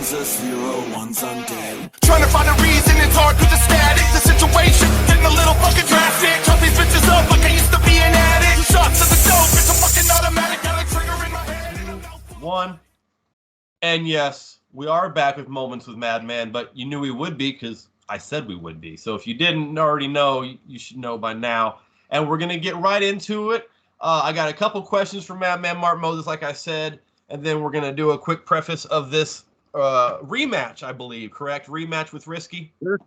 Jesus, 01's undead. Trying to find a reason, it's hard with the static. The situation, getting a little fucking drastic. Cut these bitches up like I used to be an addict. Shots of the dope, it's a fucking automatic. Got a trigger in my head. One. And yes, we are back with Moments with Madman, but you knew we would be because I said we would be. So if you didn't already know, you should know by now. And we're going to get right into it. I got a couple questions for Madman Mark Moses, like I said, and then we're going to do a quick preface of this rematch, I believe, correct? Rematch with Risky? Sure.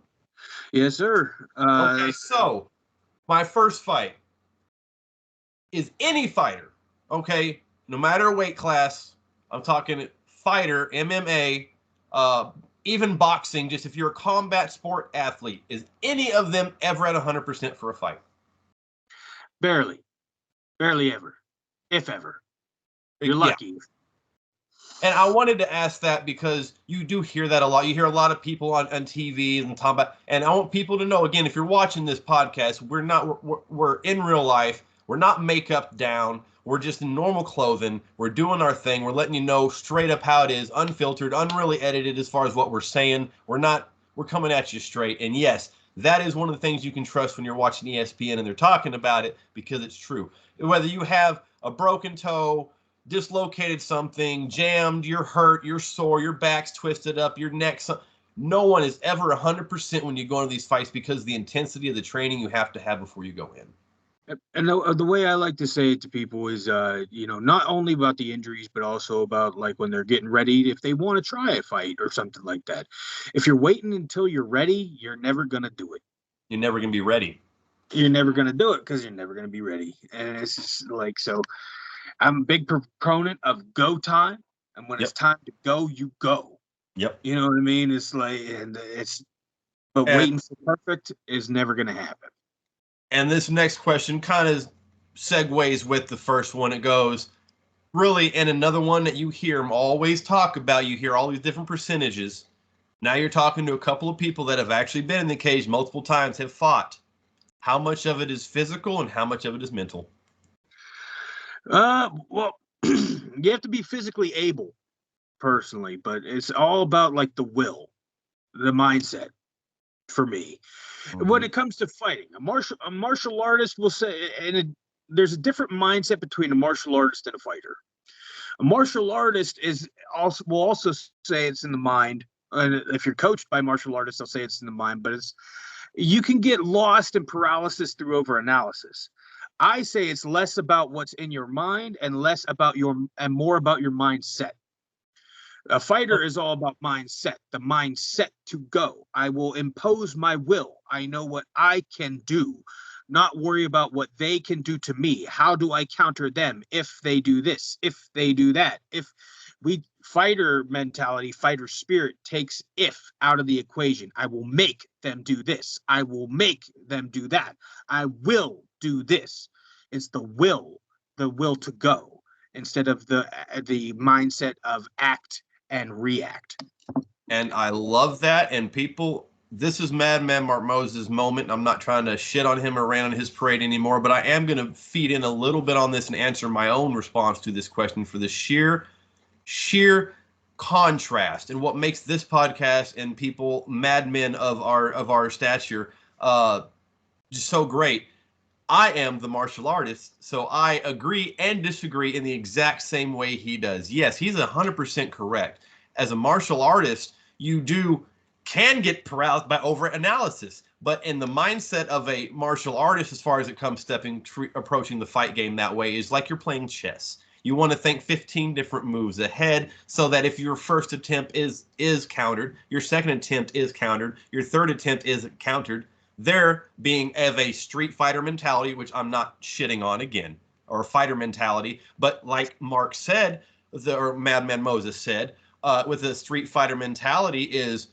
Yes, sir. Okay, so my first fight is any fighter, okay, no matter weight class. I'm talking fighter, MMA, even boxing, just if you're a combat sport athlete, is any of them ever at 100% for a fight? Barely ever, if ever. You're lucky. Yeah. And I wanted to ask that because you do hear that a lot. You hear a lot of people on TV and talk about, and I want people to know, again, if you're watching this podcast, we're in real life. We're not makeup down. We're just in normal clothing. We're doing our thing. We're letting you know straight up how it is, unfiltered, unreally edited as far as what we're saying. We're coming at you straight. And yes, that is one of the things you can trust when you're watching ESPN and they're talking about it because it's true. Whether you have a broken toe, dislocated something, jammed, you're hurt, you're sore, your back's twisted up, your neck's... No one is ever 100% when you go into these fights because of the intensity of the training you have to have before you go in. And the way I like to say it to people is, not only about the injuries, but also about like when they're getting ready, if they want to try a fight or something like that. If you're waiting until you're ready, you're never going to do it. You're never going to be ready. You're never going to do it because you're never going to be ready. And it's just like, so I'm a big proponent of go time. And when it's time to go, you go. Yep. You know what I mean? It's like, but waiting for perfect is never going to happen. And this next question kind of segues with the first one. It goes, really, and another one that you hear them always talk about, you hear all these different percentages. Now you're talking to a couple of people that have actually been in the cage multiple times, have fought. How much of it is physical and how much of it is mental? Well, you have to be physically able, personally, but it's all about like the will, the mindset for me. When it comes to fighting, a martial artist will say, there's a different mindset between a martial artist and a fighter. A martial artist will also say it's in the mind. And if you're coached by martial artists, they'll say it's in the mind. But you can get lost in paralysis through overanalysis. I say it's less about what's in your mind and more about your mindset. A fighter is all about mindset, the mindset to go. I will impose my will. I know what I can do, not worry about what they can do to me. How do I counter them if they do this, if they do that? Fighter mentality, fighter spirit takes if out of the equation. I will make them do this. I will make them do that. I will do this. It's the will to go instead of the mindset of act and react. And I love that. And people, this is Madman Mark Moses' moment. I'm not trying to shit on him or rain on his parade anymore, but I am going to feed in a little bit on this and answer my own response to this question for the sheer contrast and what makes this podcast and people, madmen of our stature, just so great. I am the martial artist, so I agree and disagree in the exact same way he does. Yes, he's 100% correct. As a martial artist, you can get paralyzed by overanalysis, but in the mindset of a martial artist, as far as it comes approaching the fight game that way, is like you're playing chess. You want to think 15 different moves ahead so that if your first attempt is countered, your second attempt is countered, your third attempt is countered, there being of a street fighter mentality, which I'm not shitting on again, or a fighter mentality, but like Mark said, or Madman Moses said, with a street fighter mentality is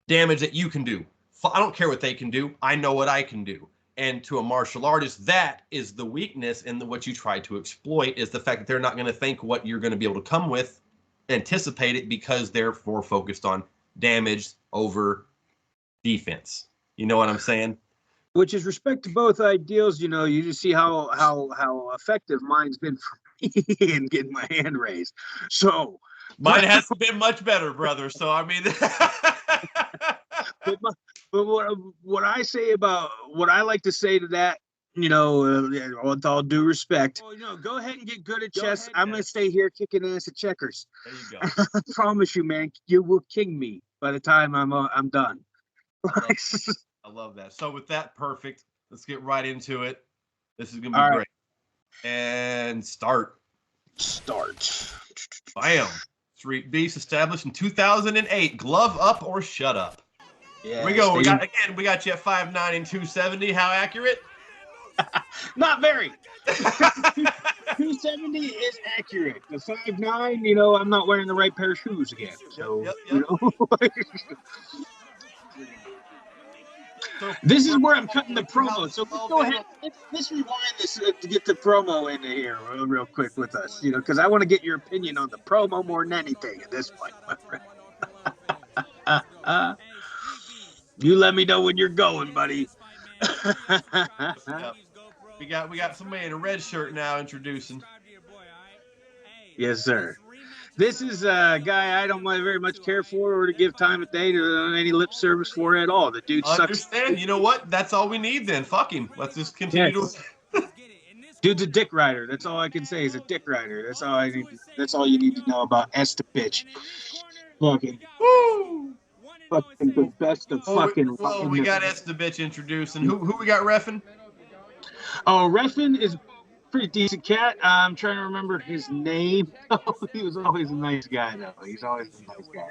damage that you can do. I don't care what they can do. I know what I can do. And to a martial artist, that is the weakness, and what you try to exploit is the fact that they're not going to think what you're going to be able to come with, anticipate it, because they're more focused on damage over defense. You know what I'm saying? Which is respect to both ideals. You know, you just see how effective mine's been for me in getting my hand raised. So Mine hasn't been much better, brother. So I mean, but what I say about what I like to say to that, with all due respect, go ahead and get good at chess. I'm gonna stay here kicking ass at checkers. there you go. I promise you, man, you will king me by the time I'm done. I love that. So with that, perfect. Let's get right into it. This is gonna be great. And start. Bam. Street Beast established in 2008. Glove up or shut up. Yeah. Here we go. We got you at 5'9" and 270. How accurate? Not very. 270 is accurate. The 5'9", I'm not wearing the right pair of shoes again. So, Yep. So this is where I'm cutting the promo. So let's go ahead. Let's rewind this to get the promo into here real quick with us, because I want to get your opinion on the promo more than anything at this point. You let me know when you're going, buddy. Yep. We got somebody in a red shirt now introducing. Yes, sir. This is a guy I don't very much care for or to give time of day to any lip service for at all. The dude sucks. Understand? You know what? That's all we need then. Fuck him. Let's just continue to. Dude's a dick rider. That's all I can say. He's a dick rider. That's all I need. That's all you need to know about Esta bitch. Fucking. Woo! Fucking the best of fucking. Well, we got Esta bitch introducing. Who we got reffing? Oh, reffing is a pretty decent cat. I'm trying to remember his name. He was always a nice guy, though. He's always a nice guy.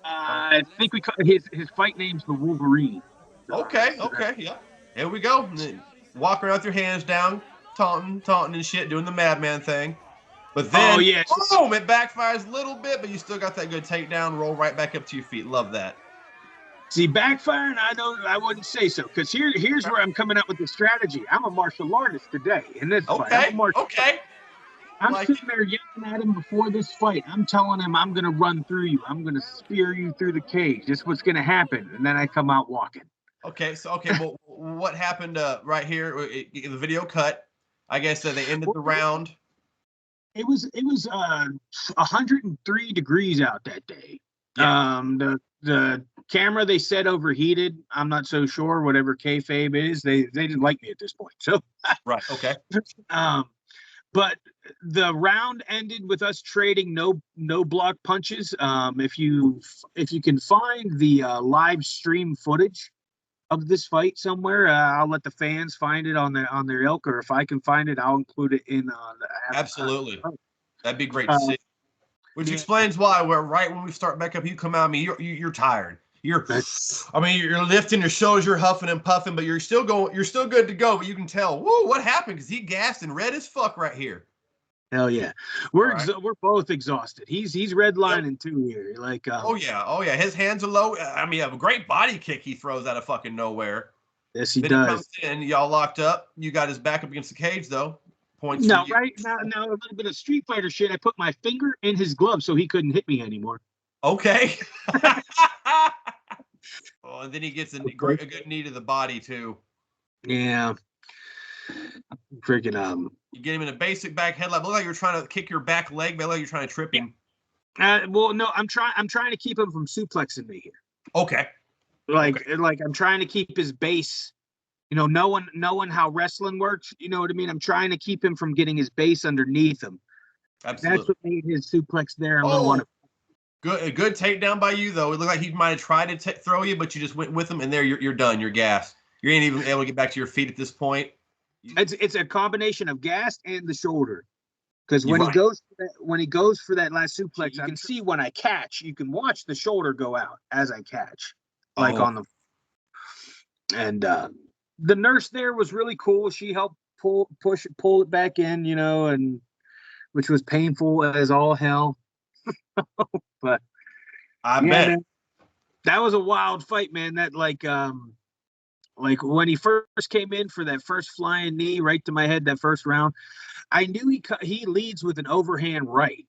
I think we call his fight name's the Wolverine. Okay, yeah. Here we go. Walk around with your hands down, taunting and shit, doing the Madman thing. But then, boom, it backfires a little bit, but you still got that good takedown, roll right back up to your feet. Love that. See, backfiring, I wouldn't say so, because here's where I'm coming up with the strategy. I'm a martial artist today in this fight. I'm sitting there yelling at him before this fight. I'm telling him I'm going to run through you. I'm going to spear you through the cage. This is what's going to happen. And then I come out walking. Well, what happened right here? The video cut. I guess they ended the round. It was 103 degrees out that day. Yeah. The camera they said overheated. I'm not so sure. Whatever kayfabe is, they didn't like me at this point. So right, okay. But the round ended with us trading no block punches. If you can find the live stream footage of this fight somewhere, I'll let the fans find it on their ilk, or if I can find it, I'll include it in the absolutely. That'd be great to see. Which explains why right when we start back up, you come out. I mean, you're tired. You're lifting your shoulders, you're huffing and puffing, but you're still good to go. But you can tell, whoa, what happened? Because he gassed and red as fuck right here. Hell yeah, we're both exhausted. He's redlining too here. Like, oh yeah, his hands are low. I mean, a great body kick he throws out of fucking nowhere. Yes, he then does. He comes in, y'all locked up. You got his back up against the cage though. Points. Now, right now, a little bit of Street Fighter shit. I put my finger in his glove so he couldn't hit me anymore. Okay. Oh, and then he gets a good knee to the body too. Yeah. Freaking You get him in a basic back headlock. Look like you're trying to kick your back leg, but like you're trying to trip him. Well, no, I'm trying to keep him from suplexing me here. Okay. Like I'm trying to keep his base. Knowing how wrestling works, you know what I mean? I'm trying to keep him from getting his base underneath him. Absolutely. That's what made his suplex there. A good takedown by you, though. It looked like he might have tried to throw you, but you just went with him, and there you're done. You're gassed. You ain't even able to get back to your feet at this point. It's a combination of gas and the shoulder. Because when he goes for that last suplex, you can see when I catch, you can watch the shoulder go out as I catch, on the. And the nurse there was really cool. She helped pull it back in, and which was painful as all hell. But I bet man, that was a wild fight, man. That like when he first came in for that first flying knee right to my head, that first round, I knew he leads with an overhand right.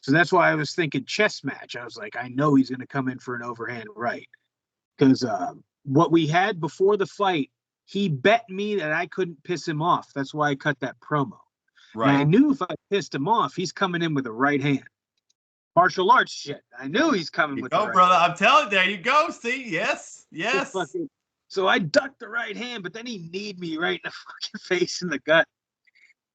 So that's why I was thinking chess match. I was like, I know he's going to come in for an overhand right, because what we had before the fight, he bet me that I couldn't piss him off. That's why I cut that promo. Right. And I knew if I pissed him off, he's coming in with a right hand. martial arts shit. I knew he's coming with the right brother. I'm telling you, there you go. See, yes. So I ducked the right hand, but then he kneed me right in the fucking face and the gut.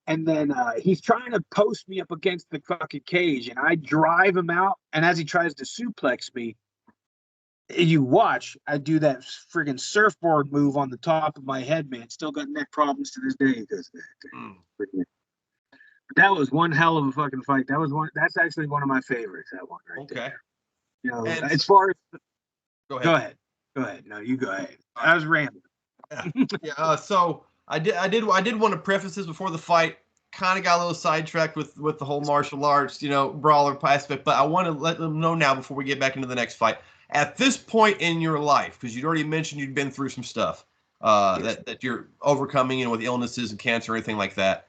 And then he's trying to post me up against the fucking cage, and I drive him out. And as he tries to suplex me, you watch, I do that friggin' surfboard move on the top of my head, man. Still got neck problems to this day because that was one hell of a fucking fight. That's actually one of my favorites. That one right there. You know, and as far as go ahead. No, you go ahead. I was rambling. So I did want to preface this before the fight. Kind of got a little sidetracked with the whole martial arts, brawler aspect. But I want to let them know now before we get back into the next fight. At this point in your life, because you'd already mentioned you'd been through some stuff that you're overcoming, with illnesses and cancer or anything like that.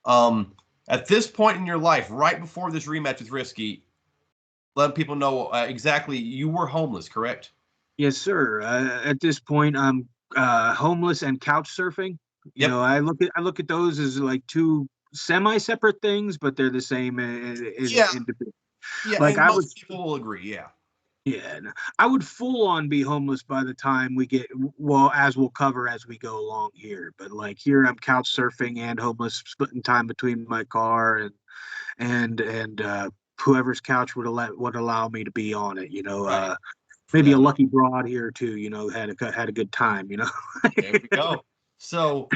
At this point in your life, right before this rematch with Risky, let people know exactly you were homeless, correct? Yes, sir. At this point, I'm homeless and couch surfing. You know, I look at those as like two semi-separate things, but they're the same. Individual. Like most people will agree. Yeah, I would full on be homeless by the time we get, as we'll cover as we go along here. But like here, I'm couch surfing and homeless, splitting time between my car and whoever's couch would allow me to be on it. Right. Maybe a lucky broad here too. Had a good time. There we go. So,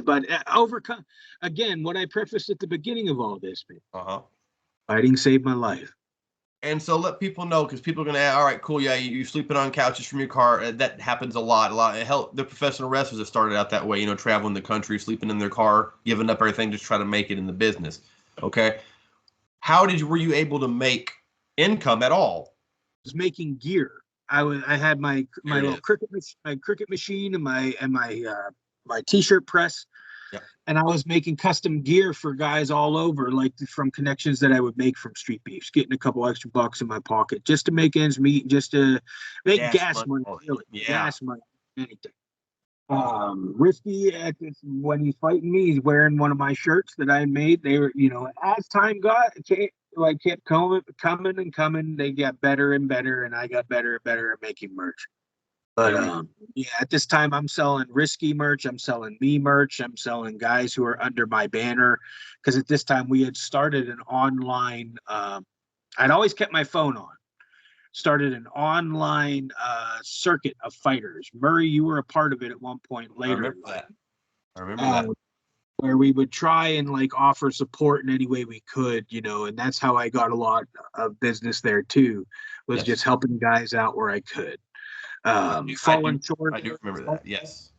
but overcome again. What I prefaced at the beginning of all this, man. Fighting saved my life. And so let people know, because people are going to ask, all right, cool, yeah, you're sleeping on couches from your car. That happens a lot. Hell, the professional wrestlers have started out that way, traveling the country, sleeping in their car, giving up everything, just try to make it in the business. Okay? How were you able to make income at all? I was making gear. I had my little cricket machine and my t-shirt press. Yep. And I was making custom gear for guys all over, like from connections that I would make from Street Beefs, getting a couple extra bucks in my pocket just to make ends meet, just to make gas money, really. Gas money, anything. Risky when he's fighting me, he's wearing one of my shirts that I made. They were, as time kept coming, they got better and better, and I got better and better at making merch. But at this time, I'm selling Risky merch. I'm selling me merch. I'm selling guys who are under my banner. Because at this time, we had started an online. I'd always kept my phone on. Started an online circuit of fighters. Murry, you were a part of it at one point later. I remember that. Where we would try and offer support in any way we could, and that's how I got a lot of business there too. Was just helping guys out where I could. Falling short. I do remember that. Yes.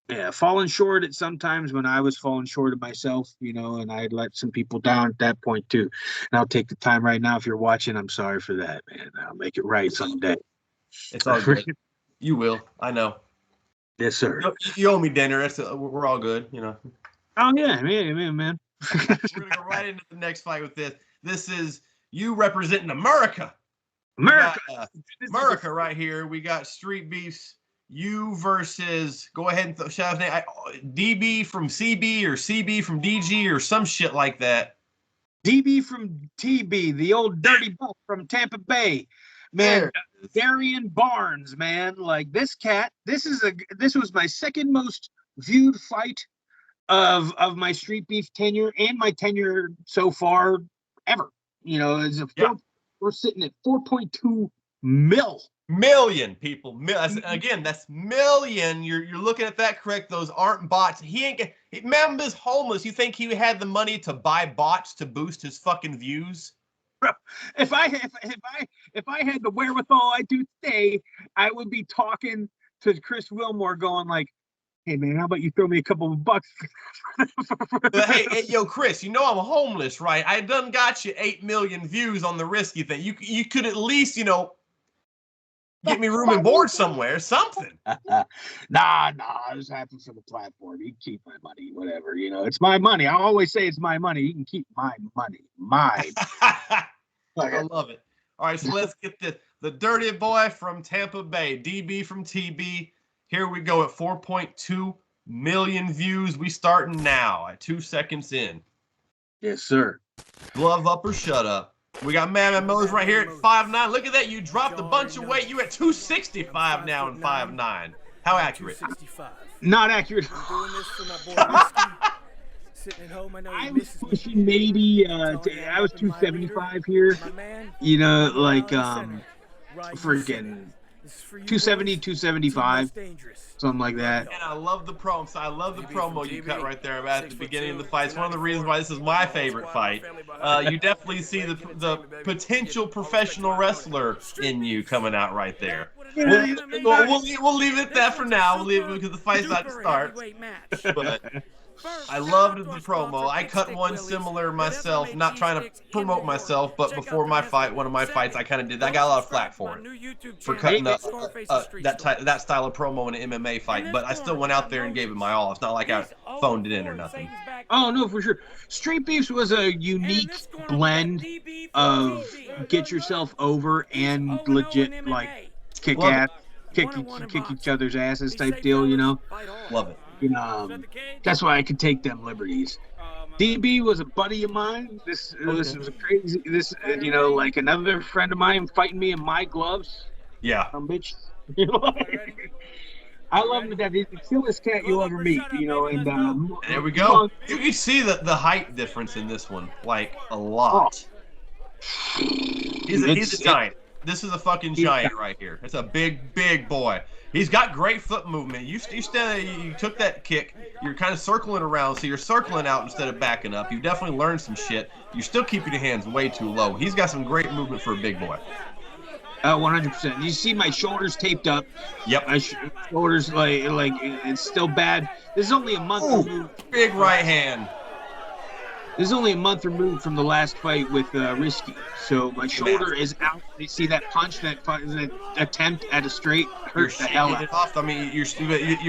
Yeah, falling short at sometimes when I was falling short of myself, and I'd let some people down at that point too. And I'll take the time right now. If you're watching, I'm sorry for that, man. I'll make it right someday. It's all good. You will. I know. Yes, sir. You owe me dinner. We're all good. Oh yeah, man. We're gonna go right into the next fight with this. This is you representing America. America right here. We got Street Beefs. You versus, go ahead and shout his name. DB from CB or CB from DG or some shit like that. DB from TB, the old dirty buck from Tampa Bay. Man, Darian Barnes, man. Like this cat, this was my second most viewed fight of my Street Beef tenure and my tenure so far ever. We're sitting at 4.2 million people. That's million. You're looking at that correct. Those aren't bots. Man is homeless. You think he had the money to buy bots to boost his fucking views? Bro, if I had the wherewithal I do today, I would be talking to Chris Wilmore, going like, "Hey man, how about you throw me a couple of bucks?" hey, yo, Chris, I'm homeless, right? I done got you 8 million views on the Risky thing. You could at least, get me room and board somewhere, something. Nah, I was happy for the platform. You can keep my money, whatever. It's my money. I always say it's my money. You can keep my money. Mine. I love it. All right, so let's get this. The dirty boy from Tampa Bay, DB from TB. Here we go at 4.2 million views. We starting now at 2 seconds in. Yes, sir. Glove up or shut up. We got Madman Mose right here at 5'9". Look at that. You dropped a bunch of weight. You at 265 now and 5'9". How accurate? Not accurate. Doing this for my boy Risky. Sitting at home, I know I was pushing maybe, I was 275 here. You know, like, freaking 270, 275, something like that. And I love the promo. So I love the promo you cut right there at the beginning of the fight. It's one of the reasons why this is my favorite fight. You definitely see the potential professional wrestler in you coming out right there. We'll leave it at that for now. We'll leave it because the fight's about to start. But I loved the promo. I cut one similar myself, not trying to promote myself, but before my fight, one of my fights, I kind of did. I got a lot of flack for it, for cutting that style of promo in an MMA fight. But I still went out there and gave it my all. It's not like I phoned it in or nothing. Oh no, for sure. Street Beefs was a unique blend of get yourself over and legit like kick each other's asses type deal. You know, love it. You know, that's why I could take them liberties. DB was a buddy of mine. This was a crazy. This you know, like another friend of mine fighting me in my gloves. Yeah. Bitch. You know? I love him to death. He's the chillest cat you'll ever meet. You know, and there we go. You can see the height difference in this one, like a lot. He's a giant. This is a fucking giant right here. It's a big boy. He's got great foot movement. You took that kick. You're kind of circling around, so you're circling out instead of backing up. You definitely learned some shit. You're still keeping your hands way too low. He's got some great movement for a big boy. 100%. You see my shoulders taped up. Yep. My shoulders like it's still bad. This is only a month removed. Big right hand. This is only a month removed from the last fight with Risky. So my shoulder is out. You see that punch, that attempt at a straight hurt the hell out. Off. I mean, you're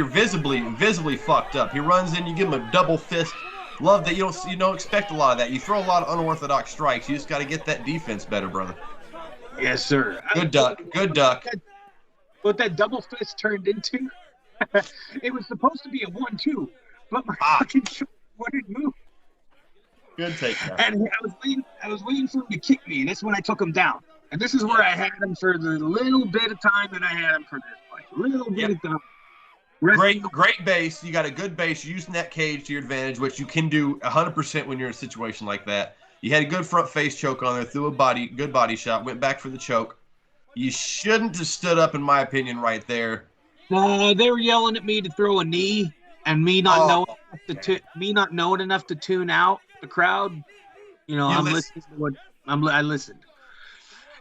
visibly fucked up. He runs in, you give him a double fist. Love that you don't expect a lot of that. You throw a lot of unorthodox strikes. You just got to get that defense better, brother. Yes, sir. Good duck. What that double fist turned into, it was supposed to be a 1-2, but my fucking shoulder wouldn't move. Good take. And I was waiting for him to kick me, and that's when I took him down. And this is where I had him for the little bit of time that I had him for this fight. Little bit of time. Great base. You got a good base. You're using that cage to your advantage, which you can do 100% when you're in a situation like that. You had a good front face choke on there, threw a good body shot, went back for the choke. You shouldn't have stood up, in my opinion, right there. No, they were yelling at me to throw a knee, and me not knowing enough to tune out the crowd. You know, listening to what I listened.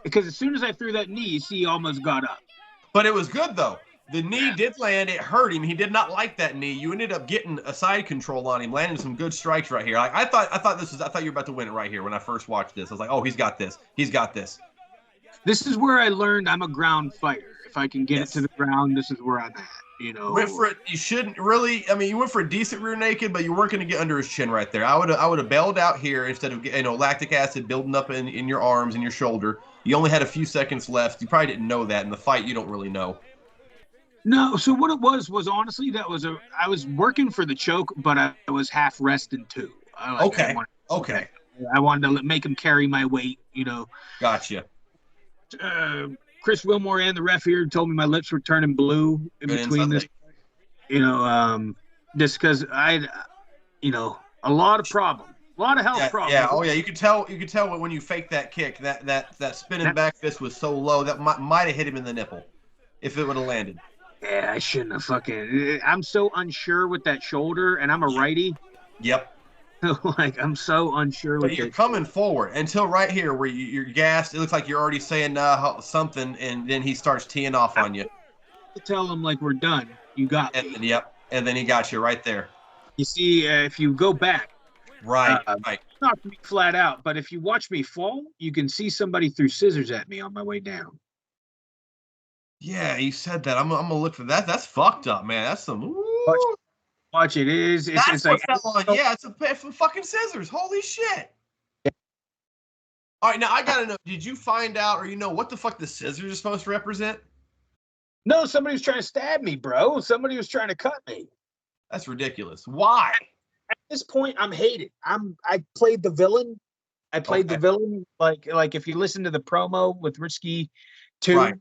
Because as soon as I threw that knee, you see, he almost got up. But it was good though. The knee did land. It hurt him. He did not like that knee. You ended up getting a side control on him, landing some good strikes right here. Like I thought you were about to win it right here when I first watched this. I was like, oh, he's got this. He's got this. This is where I learned I'm a ground fighter. If I can get it to the ground, this is where I'm at. You know, went for it. You shouldn't really. I mean, you went for a decent rear naked, but you weren't going to get under his chin right there. I would have bailed out here instead of lactic acid building up in your arms and your shoulder. You only had a few seconds left. You probably didn't know that in the fight. You don't really know. No. So what it was honestly I was working for the choke, but I was half resting too. Okay. I wanted to make him carry my weight. You know. Gotcha. Chris Wilmore and the ref here told me my lips were turning blue in between this. You know, just because a lot of health problems. Yeah. Oh yeah. You could tell when you fake that kick, that spinning back fist was so low that might have hit him in the nipple, if it would have landed. Yeah, I shouldn't have fucking. I'm so unsure with that shoulder, and I'm a righty. Yep. Like I'm so unsure with it. You're coming forward until right here where you're gassed. It looks like you're already saying something, and then he starts teeing off on you. To tell him like we're done. You got me. And then he got you right there. You see, if you go back, right. Knocked me flat out. But if you watch me fall, you can see somebody threw scissors at me on my way down. Yeah, you said that. I'm gonna look for that. That's fucked up, man. That's some. Watch it. It's like yeah, it's a fucking scissors. Holy shit. All right, now I gotta know. Did you find out, or what the fuck the scissors are supposed to represent? No, somebody was trying to stab me, bro. Somebody was trying to cut me. That's ridiculous. Why? At this point, I'm hated. I played the villain. I played the villain. Like if you listen to the promo with RISKY.2, Right.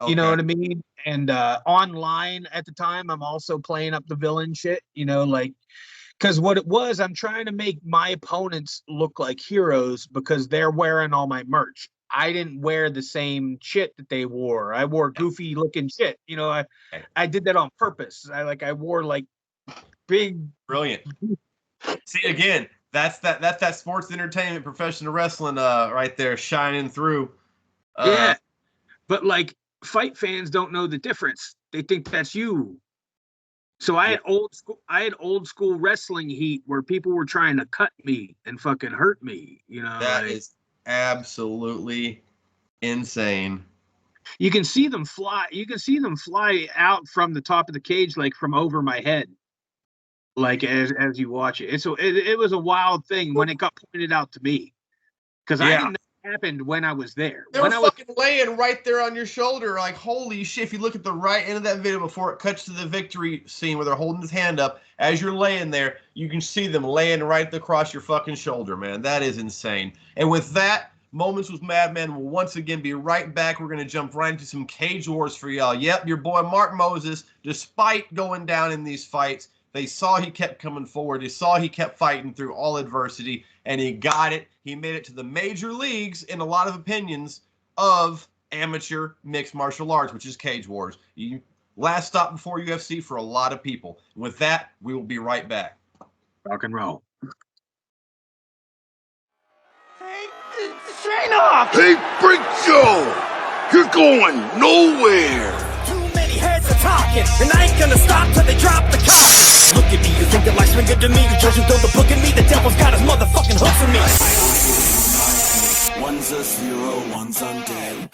Okay. you know what I mean? And online at the time, I'm also playing up the villain shit, you know, like, because what it was, I'm trying to make my opponents look like heroes because they're wearing all my merch. I didn't wear the same shit that they wore. I wore goofy looking shit. You know, I did that on purpose. I wore like big. Brilliant. See, again, that's that sports entertainment, professional wrestling right there shining through. Yeah. But like fight fans don't know the difference. They think that's you. So I had old school wrestling heat where people were trying to cut me and fucking hurt me, you know. That is absolutely insane. You can see them fly. You can see them fly out from the top of the cage, like from over my head, like as you watch it. So it was a wild thing when it got pointed out to me, because I didn't know what happened when I was there. They were fucking laying right there on your shoulder, like holy shit. If you look at the right end of that video before it cuts to the victory scene where they're holding his hand up, as you're laying there, you can see them laying right across your fucking shoulder, man. That is insane. And with that, Moments with Madman will once again be right back. We're going to jump right into some Cage Wars for y'all. Yep, your boy Mark Moses, despite going down in these fights, they saw he kept coming forward. They saw he kept fighting through all adversity, and he got it. He made it to the major leagues, in a lot of opinions, of amateur mixed martial arts, which is Cage Wars. Last stop before UFC for a lot of people. And with that, we will be right back. Rock and roll. Hey, Freak Joe! You're going nowhere! Too many heads are talking, and I ain't gonna stop till they drop the coffin. Look at me, you think that life's been good to me? You chose to throw the book at me, the devil's got his motherfucking hooks in me. One's a zero, one's undead.